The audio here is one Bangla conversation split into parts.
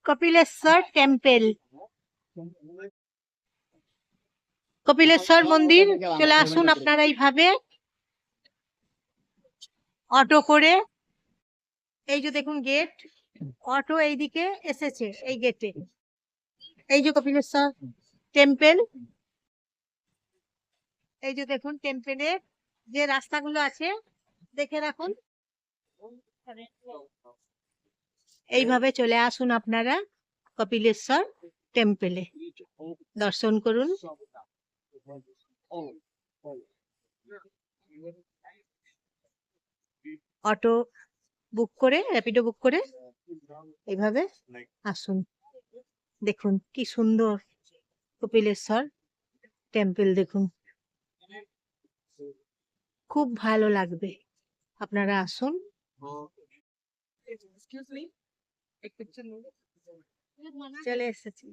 কপিলেশ্বর টেম্পল, কপিলেশ্বর মন্দির চলে আসুন আপনারা এইভাবে অটো করে। এই যে দেখুন গেট, অটো এইদিকে এসেছে এই গেটে। এই যে কপিলেশ্বর টেম্পল, এই যে দেখুন টেম্পলের যে রাস্তাগুলো আছে দেখে রাখুন। এইভাবে চলে আসুন আপনারা কপিলেশ্বর টেম্পলে, দর্শন করুন। অটো বুক করে, র্যাপিডো বুক করে এইভাবে আসুন। দেখুন কি সুন্দর কপিলেশ্বর টেম্পল, দেখুন খুব ভালো লাগবে, আপনারা আসুন। চলে এসেছি।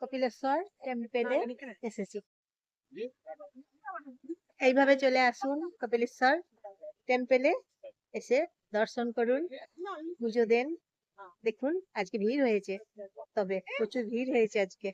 কপিলেশ্বর টেম্পলে এসেছি। এইভাবে চলে আসুন কপিলেশ্বর টেম্পলে, এসে দর্শন করুন, পুজো দেন। দেখুন আজকে ভিড় হয়েছে, তবে প্রচুর ভিড় হয়েছে আজকে।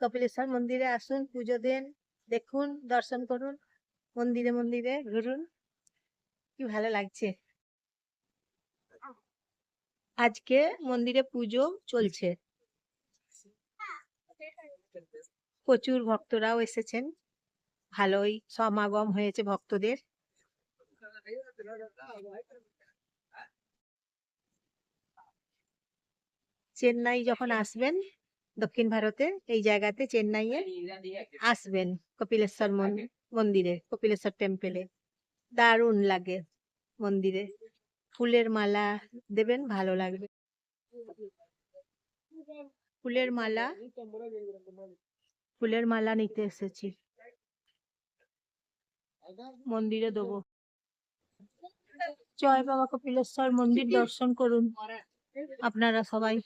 কপিলেশ্বর মন্দিরে আসুন, পুজো দেন, দেখুন, দর্শন করুন, মন্দিরে মন্দিরে ঘুরুন, কি ভালো লাগছে। আজকে মন্দিরে পুজো চলছে, প্রচুর ভক্তরাও এসেছেন, ভালোই সমাগম হয়েছে ভক্তদের। চেন্নাই যখন আসবেন, দক্ষিণ ভারতে এই জায়গাতে চেন্নাইয়ে আসবেন কপিলেশ্বর মন্দিরে, কপিলেশ্বর টেম্পলে দারুণ লাগে। মন্দিরে ফুলের মালা দেবেন, ভালো লাগবে। ফুলের মালা নিতে এসেছি, মন্দিরে দেবো। জয় বাবা কপিলেশ্বর মন্দির দর্শন করুন আপনারা সবাই।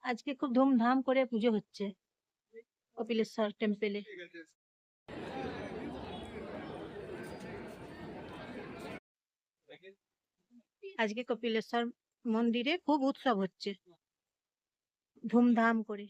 আজকে খুব ধুমধাম করে পুজো হচ্ছে কপিলেশ্বর টেম্পলে। আজকে কপিলেশ্বর মন্দিরে খুব উৎসব হচ্ছে, ধুমধাম করে।